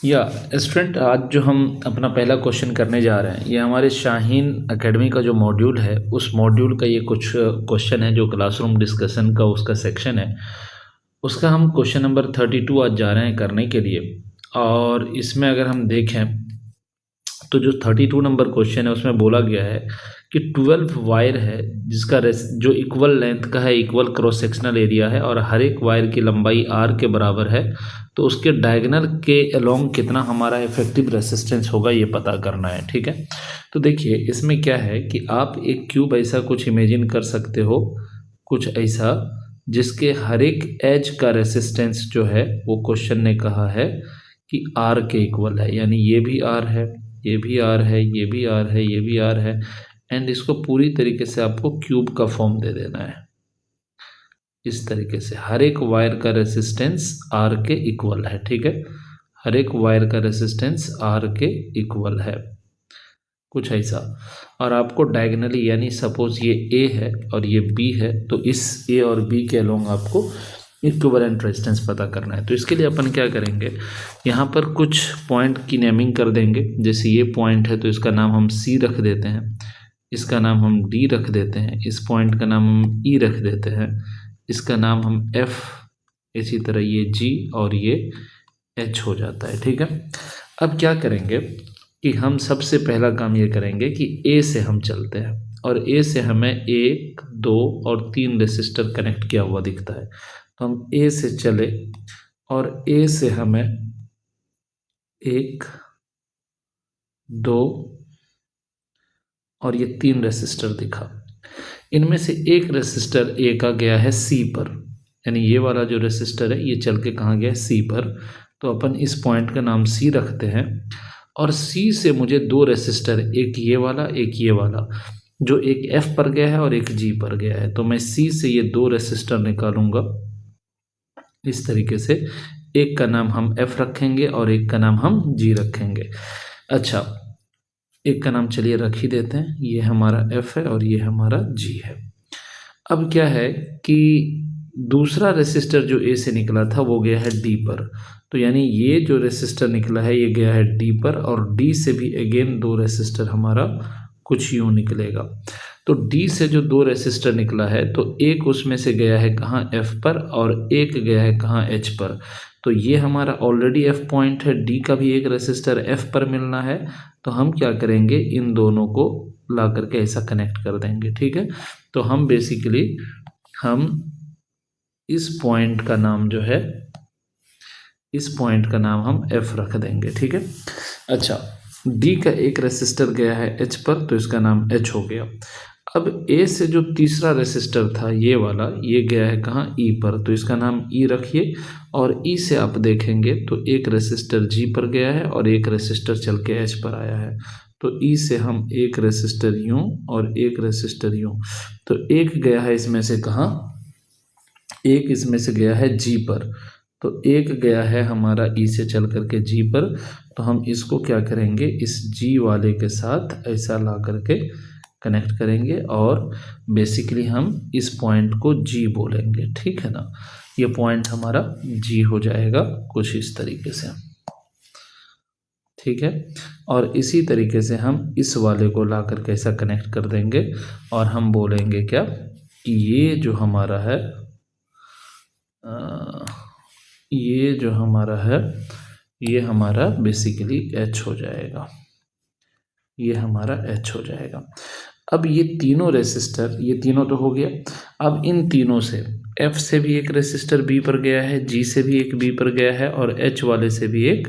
या स्टूडेंट, आज जो हम अपना पहला क्वेश्चन करने जा रहे हैं ये हमारे शाहीन एकेडमी का जो मॉड्यूल है उस मॉड्यूल का ये कुछ क्वेश्चन है जो क्लासरूम डिस्कशन का उसका सेक्शन है। उसका हम क्वेश्चन नंबर 32 आज जा रहे हैं करने के लिए। और इसमें अगर हम देखें तो जो 32 नंबर क्वेश्चन है उसमें बोला गया है कि 12 वायर है जिसका जो इक्वल लेंथ का है, इक्वल क्रॉस सेक्शनल एरिया है और हर एक वायर की लंबाई r के बराबर है, तो उसके डायगोनल के अलोंग कितना हमारा इफेक्टिव रेसिस्टेंस होगा ये पता करना है। ठीक है, तो देखिए इसमें क्या है कि आप एक क्यूब ऐसा कुछ इमेजिन कर सकते हो, कुछ ऐसा जिसके हर एक एज का रेसिस्टेंस जो है वो क्वेश्चन ने कहा है कि r के इक्वल है, यानी ये भी r है, ये भी r है, ये भी r है, ये भी r है, एंड इसको पूरी तरीके से आपको क्यूब का फॉर्म दे देना है। इस तरीके से हर एक वायर का रेसिस्टेंस r के इक्वल है। ठीक है, हर एक वायर का रेसिस्टेंस r के इक्वल है, कुछ ऐसा। और आपको डायगोनली यानी सपोज ये a है और ये b है, तो इस a और b के अलोंग आपको इक्विवेलेंट रेजिस्टेंस पता करना है। तो इसके लिए अपन क्या करेंगे, यहाँ पर कुछ पॉइंट की नेमिंग कर देंगे। जैसे ये पॉइंट है तो इसका नाम हम C रख देते हैं, इसका नाम हम D रख देते हैं, इस पॉइंट का नाम हम E रख देते हैं, इसका नाम हम F, इसी तरह ये G और ये H हो जाता है। ठीक है, अब क्या करेंगे कि हम सबसे पहला काम ये करेंगे कि A से हम चलते हैं और A से हमें 1, 2 और 3 रेसिस्टर कनेक्ट किया हुआ दिखता है। तो हम A से चले और A से हमें 1, 2 और ये 3 रेसिस्टर दिखा। इनमें से एक रेसिस्टर A का गया है C पर, यानी ये वाला जो रेसिस्टर है ये चल के कहाँ गया है, C पर। तो अपन इस पॉइंट का नाम C रखते हैं और C से मुझे 2 रेसिस्टर, एक ये वाला एक ये वाला, जो एक F पर गया है और एक G पर गया है, तो मैं C से ये 2 रेसिस्टर निकालूंगा इस तरीके से। एक का नाम हम F रखेंगे और एक का नाम हम G रखेंगे। अच्छा, एक का नाम चलिए रख ही देते हैं, ये हमारा F है और ये हमारा G है। अब क्या है कि दूसरा रेसिस्टर जो A से निकला था वो गया है D पर, तो यानी ये जो रेसिस्टर निकला है ये गया है D पर और D से भी अगेन 2 रेसिस्टर हमारा कुछ यूँ निकलेगा। तो D से जो 2 रेसिस्टर निकला है तो एक उसमें से गया है कहाँ, F पर, और एक गया है कहाँ, H पर। तो ये हमारा ऑलरेडी F पॉइंट है, D का भी एक रेसिस्टर F पर मिलना है, तो हम क्या करेंगे इन दोनों को ला करके ऐसा कनेक्ट कर देंगे। ठीक है, तो हम बेसिकली हम इस पॉइंट का नाम जो है, इस पॉइंट का नाम हम F रख देंगे। ठीक है, अच्छा, D का एक रेसिस्टर गया है H पर, तो इसका नाम H हो गया। अब A से जो तीसरा रेसिस्टर था ये वाला, ये गया है कहाँ, E पर, तो इसका नाम E रखिए। और E से आप देखेंगे तो एक रेसिस्टर G पर गया है और एक रेसिस्टर चल के H पर आया है, तो E से हम एक रेसिस्टर यूँ और एक रेसिस्टर यूँ, तो एक गया है इसमें से कहाँ, एक इसमें से गया है G पर, तो एक गया है हमारा E से चल करके G पर। तो हम इसको क्या करेंगे, इस G वाले के साथ ऐसा ला करके कनेक्ट करेंगे और बेसिकली हम इस पॉइंट को G बोलेंगे। ठीक है ना, ये पॉइंट हमारा G हो जाएगा कुछ इस तरीके से। ठीक है, और इसी तरीके से हम इस वाले को ला करके ऐसा कनेक्ट कर देंगे और हम बोलेंगे क्या कि ये जो हमारा है, ये जो हमारा है ये हमारा बेसिकली H हो जाएगा, ये हमारा H हो जाएगा। अब ये तीनों रेसिस्टर, ये तीनों तो हो गया। अब इन तीनों से F से भी एक रेसिस्टर B पर गया है, G से भी एक B पर गया है और H वाले से भी एक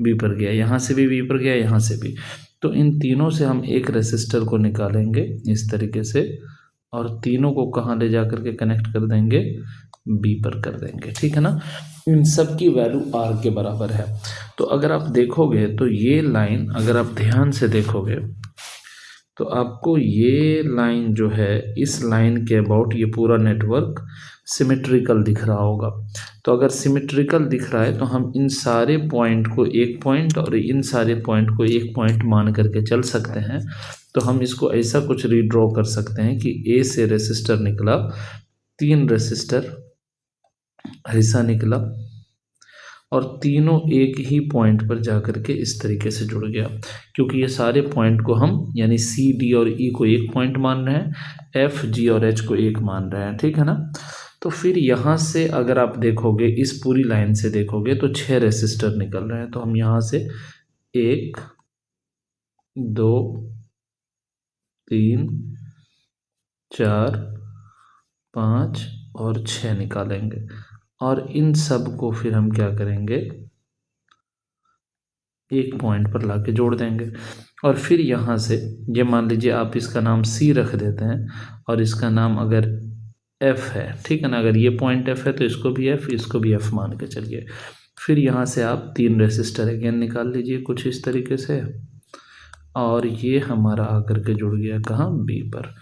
B पर गया, यहाँ से भी B पर गया, यहाँ से भी। तो इन तीनों से हम एक रेसिस्टर को निकालेंगे इस तरीके से और तीनों को कहाँ ले जा करके कनेक्ट कर देंगे, B पर कर देंगे। ठीक है ना, इन सब की वैल्यू R के बराबर है। तो अगर आप देखोगे तो ये लाइन, अगर आप ध्यान से देखोगे तो आपको ये लाइन जो है, इस लाइन के अबाउट ये पूरा नेटवर्क सिमेट्रिकल दिख रहा होगा। तो अगर सिमेट्रिकल दिख रहा है तो हम इन सारे पॉइंट को एक पॉइंट और इन सारे पॉइंट को एक पॉइंट मान करके चल सकते हैं। तो हम इसको ऐसा कुछ रीड्रॉ कर सकते हैं कि A से रेसिस्टर निकला, 3 रेसिस्टर ऐसा निकला और तीनों एक ही पॉइंट पर जाकर के इस तरीके से जुड़ गया, क्योंकि ये सारे पॉइंट को हम यानी सी डी और ई को एक पॉइंट मान रहे हैं, एफ जी और एच को एक मान रहे हैं, ठीक है ना। तो फिर यहाँ से अगर आप देखोगे, इस पूरी लाइन से देखोगे तो 6 रेसिस्टर निकल रहे हैं। तो हम यहाँ से 1 2 3 4 5 और 6 निकालेंगे, और इन सब को फिर हम क्या करेंगे, एक पॉइंट पर लाके जोड़ देंगे। और फिर यहाँ से ये मान लीजिए आप इसका नाम सी रख देते हैं और इसका नाम अगर एफ है, ठीक है ना, अगर ये पॉइंट एफ है तो इसको भी एफ, इसको भी एफ मान के चलिए। फिर यहाँ से आप 3 रेसिस्टर अगेन निकाल लीजिए कुछ इस तरीके से, और ये हमारा आकर के जुड़ गया कहाँ, बी पर।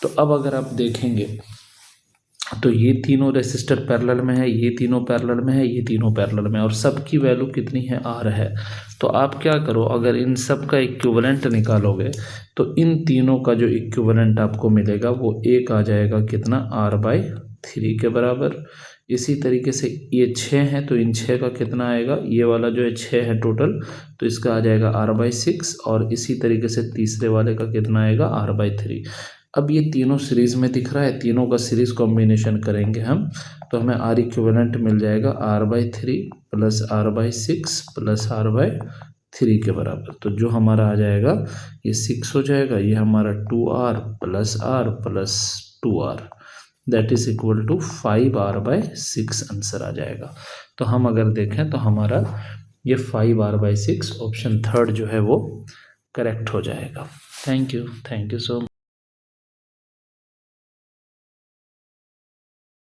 तो अब अगर आप देखेंगे तो ये तीनों रेसिस्टर पैरेलल में है, ये तीनों पैरेलल में है, ये तीनों पैरेलल में, और सबकी वैल्यू कितनी है, आर है। तो आप क्या करो, अगर इन सब का इक्विवेलेंट निकालोगे तो इन तीनों का जो इक्विवेलेंट आपको मिलेगा वो एक आ जाएगा कितना, R/3 के बराबर। इसी तरीके से ये 6 हैं तो इन 6 का कितना आएगा, ये वाला जो है 6 है टोटल, तो इसका आ जाएगा R/6, और इसी तरीके से तीसरे वाले का कितना आएगा, R/3। अब ये तीनों सीरीज़ में दिख रहा है, तीनों का सीरीज़ कॉम्बिनेशन करेंगे हम, तो हमें R इक्विवेलेंट मिल जाएगा R/3 plus R/6 plus R/3 के बराबर। तो जो हमारा आ जाएगा ये 6 हो जाएगा, ये हमारा 2R plus R plus 2R, that is equal to 5R/6 answer आ जाएगा। तो हम अगर देखें तो हमारा ये 5R/6 ऑप्शन थर्ड जो है वो करेक्ट हो जाएगा। Thank you so much.